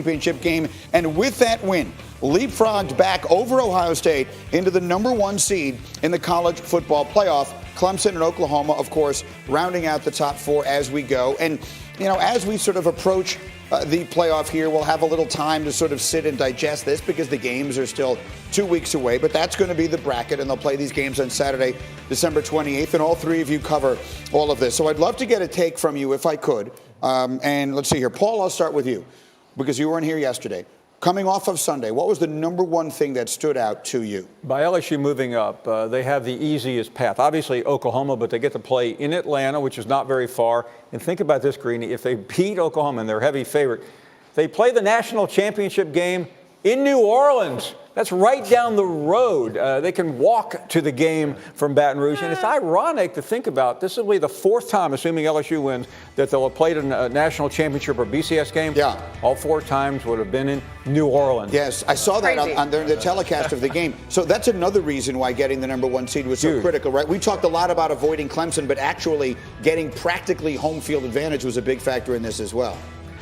championship game, and with that win, leapfrogged back over Ohio State into the #1 seed in the college football playoff. Clemson and Oklahoma, of course, rounding out the top four as we go. And, you know, as we sort of approach the playoff here, we'll have a little time to sort of sit and digest this because the games are still 2 weeks away. But that's going to be the bracket, and they'll play these games on Saturday, December 28th, and all three of you cover all of this. So I'd love to get a take from you if I could. And let's see here. Paul, I'll start with you because you weren't here yesterday. Coming off of Sunday, what was the #1 thing that stood out to you? By LSU moving up, they have the easiest path. Obviously, Oklahoma, but they get to play in Atlanta, which is not very far. And think about this, Greeny. If they beat Oklahoma and they're heavy favorite, they play the national championship game in New Orleans. That's right down the road. They can walk to the game from Baton Rouge. And it's ironic to think about. This will be the 4th time, assuming LSU wins, that they'll have played a national championship or BCS game. Yeah. All 4 times would have been in New Orleans. Yes, I saw that on the telecast of the game. So that's another reason why getting the #1 seed was so critical, right? We talked a lot about avoiding Clemson, but actually getting practically home field advantage was a big factor in this as well.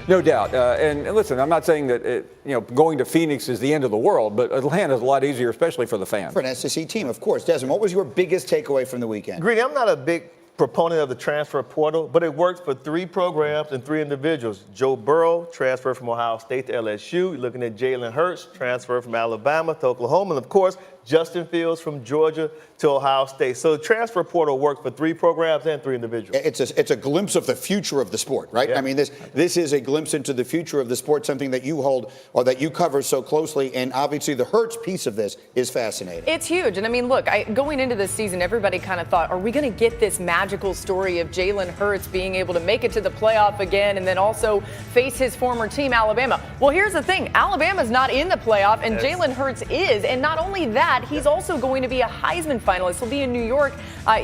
No doubt. And listen, I'm not saying that going to Phoenix is the end of the world, but Atlanta is a lot easier, especially for the fans. For an SEC team, of course. Desmond, what was your biggest takeaway from the weekend? Greeny, I'm not a big proponent of the transfer portal, but it worked for 3 programs and 3 individuals. Joe Burrow transferred from Ohio State to LSU. You're looking at Jalen Hurts, transferred from Alabama to Oklahoma. And, of course, Justin Fields from Georgia to Ohio State. So the transfer portal worked for 3 programs and 3 individuals. It's a glimpse of the future of the sport, right? Yeah. I mean, this is a glimpse into the future of the sport, something that you hold or that you cover so closely. And obviously the Hurts piece of this is fascinating. It's huge. And I mean, look, going into this season, everybody kind of thought, are we going to get this magical story of Jalen Hurts being able to make it to the playoff again and then also face his former team, Alabama? Well, here's the thing. Alabama's not in the playoff, and Jalen Hurts is. And not only that, he's also going to be a Heisman finalist. He'll be in New York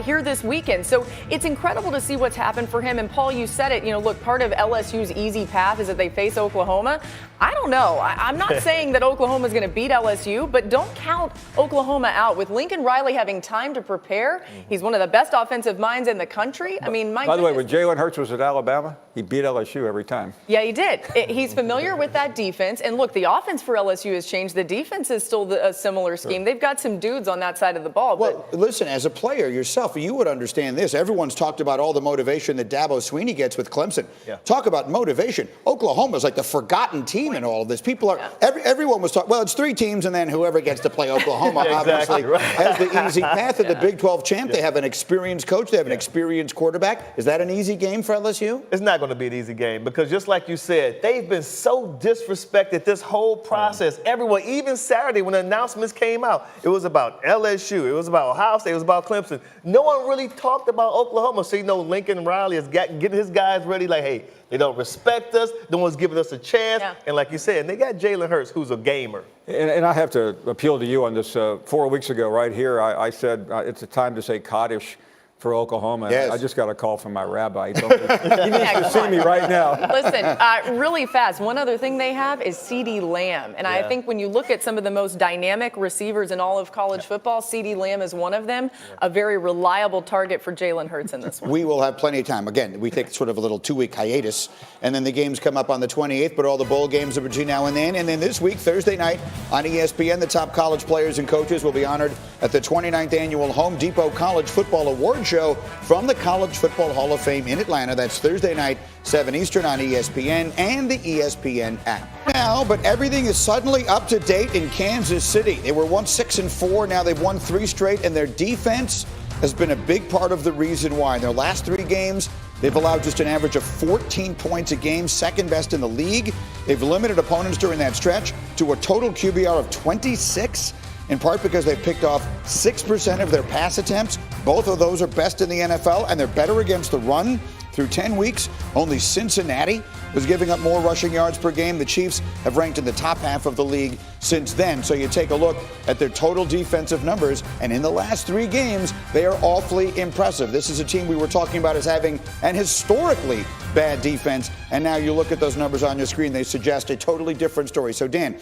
here this weekend. So it's incredible to see what's happened for him. And Paul, you said it, look, part of LSU's easy path is that they face Oklahoma. I don't know. I'm not saying that Oklahoma is going to beat LSU, but don't count Oklahoma out. With Lincoln Riley having time to prepare, he's one of the best offensive minds in the country. I mean, by the way, when Jalen Hurts was at Alabama, he beat LSU every time. Yeah, he did. He's familiar with that defense. And look, the offense for LSU has changed. The defense is still a similar scheme. They've got some dudes on that side of the ball. Well, listen, as a player yourself, you would understand this. Everyone's talked about all the motivation that Dabo Swinney gets with Clemson. Yeah. Talk about motivation. Oklahoma's like the forgotten team in all of this. People are, everyone was talking, well, it's 3 teams, and then whoever gets to play Oklahoma obviously has the easy path of the Big 12 champ. They have an experienced coach. They have an experienced quarterback. Is that an easy game for LSU? It's not going to be an easy game because just like you said, they've been so disrespected this whole process. Everyone, even Saturday when the announcements came out, it was about LSU. It was about Ohio State. It was about Clemson. No one really talked about Oklahoma. So, Lincoln Riley is getting his guys ready like, hey, they don't respect us. No one's giving us a chance. Yeah. And like you said, they got Jalen Hurts, who's a gamer. And I have to appeal to you on this. 4 weeks ago, right here, I said it's a time to say Kaddish for Oklahoma. Yes. I just got a call from my rabbi. He needs to see me right now. Listen, really fast, one other thing they have is CeeDee Lamb. And I think when you look at some of the most dynamic receivers in all of college football, CeeDee Lamb is one of them, a very reliable target for Jalen Hurts in this one. We will have plenty of time. Again, we take sort of a little 2-week hiatus, and then the games come up on the 28th, but all the bowl games are between now and then. And then this week, Thursday night on ESPN, the top college players and coaches will be honored at the 29th Annual Home Depot College Football Award Show from the College Football Hall of Fame in Atlanta. That's Thursday night, 7 Eastern on ESPN and the ESPN app. Now, but everything is suddenly up to date in Kansas City. They were once 6-4. Now they've won 3 straight, and their defense has been a big part of the reason why. In their last 3 games, they've allowed just an average of 14 points a game, second best in the league. They've limited opponents during that stretch to a total QBR of 26, in part because they've picked off 6% of their pass attempts. Both of those are best in the NFL, and they're better against the run. Through 10 weeks, only Cincinnati was giving up more rushing yards per game. The Chiefs have ranked in the top half of the league since then. So you take a look at their total defensive numbers, and in the last 3 games, they are awfully impressive. This is a team we were talking about as having an historically bad defense, and now you look at those numbers on your screen, they suggest a totally different story. So, Dan,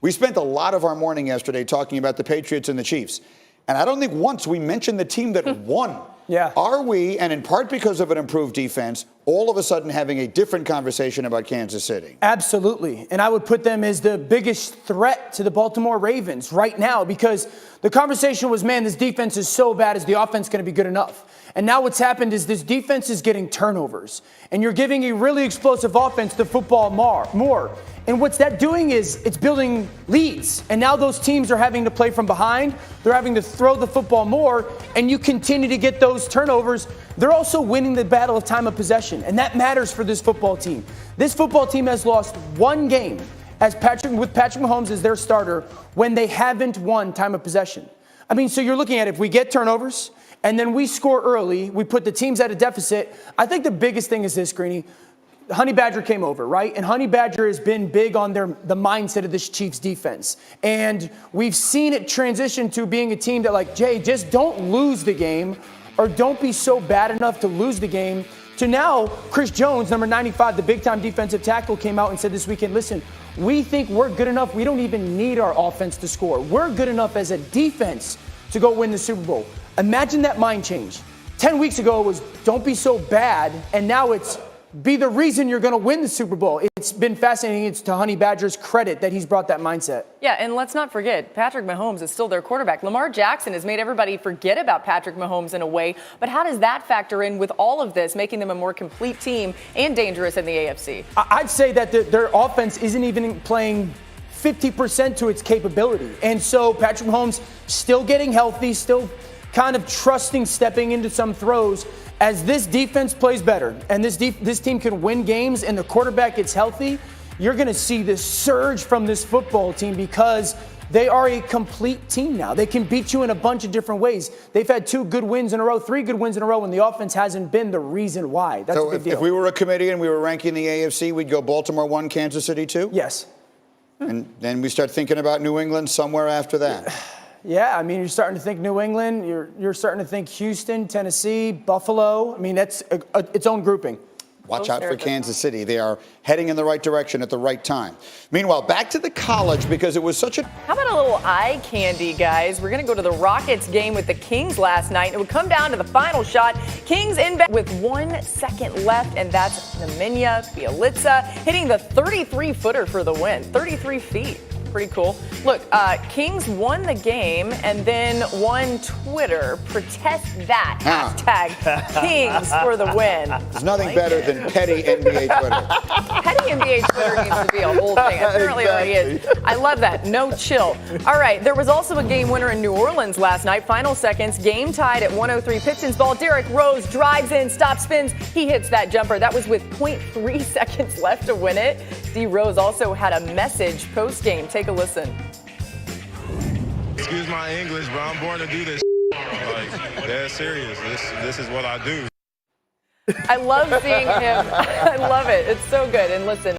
we spent a lot of our morning yesterday talking about the Patriots and the Chiefs, and I don't think once we mentioned the team that won Yeah. Are we, and in part because of an improved defense, all of a sudden having a different conversation about Kansas City? Absolutely. And I would put them as the biggest threat to the Baltimore Ravens right now, because the conversation was, man, this defense is so bad. Is the offense going to be good enough? And now what's happened is this defense is getting turnovers. And you're giving a really explosive offense the football more. And what's that doing is it's building leads. And now those teams are having to play from behind. They're having to throw the football more. And you continue to get those turnovers. They're also winning the battle of time of possession. And that matters for this football team. This football team has lost one game with Patrick Mahomes as their starter when they haven't won time of possession. I mean, so you're looking at if we get turnovers and then we score early, we put the teams at a deficit. I think the biggest thing is this, Greeny. Honey Badger came over, right? And Honey Badger has been big on the mindset of this Chiefs defense. And we've seen it transition to being a team that, like, Jay, just don't lose the game or don't be so bad enough to lose the game. To now, Chris Jones, number 95, the big-time defensive tackle, came out and said this weekend, listen, we think we're good enough. We don't even need our offense to score. We're good enough as a defense to go win the Super Bowl. Imagine that mind change. 10 weeks ago it was don't be so bad, and now it's be the reason you're going to win the Super Bowl. It's been fascinating. It's to Honey Badger's credit that he's brought that mindset. Yeah, and let's not forget, Patrick Mahomes is still their quarterback. Lamar Jackson has made everybody forget about Patrick Mahomes in a way, but how does that factor in with all of this, making them a more complete team and dangerous in the AFC? I'd say that their offense isn't even playing 50% to its capability. And so Patrick Mahomes still getting healthy, still kind of trusting, stepping into some throws. As this defense plays better and this team can win games and the quarterback gets healthy, you're going to see this surge from this football team because they are a complete team now. They can beat you in a bunch of different ways. They've had 2 good wins in a row, 3 good wins in a row, and the offense hasn't been the reason why. That's a big deal. If we were a committee and we were ranking the AFC, we'd go Baltimore 1, Kansas City 2? Yes. And then we start thinking about New England somewhere after that. Yeah, I mean, you're starting to think New England. You're starting to think Houston, Tennessee, Buffalo. I mean, that's its own grouping. Watch out for Kansas City. They are heading in the right direction at the right time. Meanwhile, back to the college because it was such a... How about a little eye candy, guys? We're going to go to the Rockets game with the Kings last night. It would come down to the final shot. Kings in back with 1 second left, and that's Nemanja Bjelica hitting the 33-footer for the win. 33 feet. Pretty cool. Look, Kings won the game and then won Twitter. Protest that. Hashtag Kings for the win. There's nothing better than petty NBA Twitter. Petty NBA Twitter needs to be a whole thing. Apparently it already is. I love that. No chill. All right. There was also a game winner in New Orleans last night. Final seconds. Game tied at 103. Pistons ball. Derrick Rose drives in, stop, spins. He hits that jumper. That was with 0.3 seconds left to win it. D. Rose also had a message post-game. Take a listen. Excuse my English, but I'm born to do this. Like, dead serious. This is what I do. I love seeing him. I love it. It's so good. And listen.